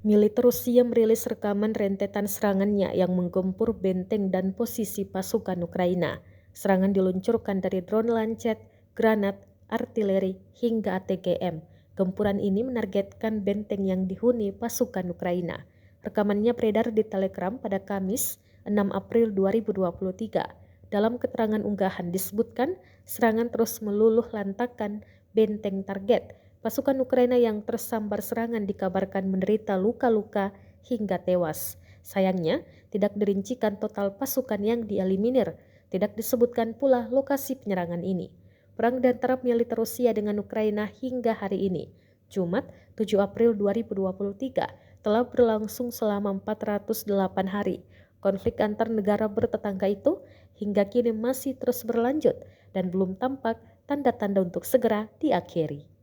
Militer Rusia merilis rekaman rentetan serangannya yang menggempur benteng dan posisi pasukan Ukraina. Serangan diluncurkan dari drone lancet, granat, artileri, hingga ATGM. Gempuran ini menargetkan benteng yang dihuni pasukan Ukraina. Rekamannya beredar di Telegram pada Kamis, 6 April 2023. Dalam keterangan unggahan disebutkan, serangan terus meluluh lantakan benteng target. Pasukan Ukraina yang tersambar serangan dikabarkan menderita luka-luka hingga tewas. Sayangnya, tidak dirincikan total pasukan yang dieliminir. Tidak disebutkan pula lokasi penyerangan ini. Perang antara militer Rusia dengan Ukraina hingga hari ini, Jumat 7 April 2023, telah berlangsung selama 408 hari. Konflik antar negara bertetangga itu hingga kini masih terus berlanjut dan belum tampak tanda-tanda untuk segera diakhiri.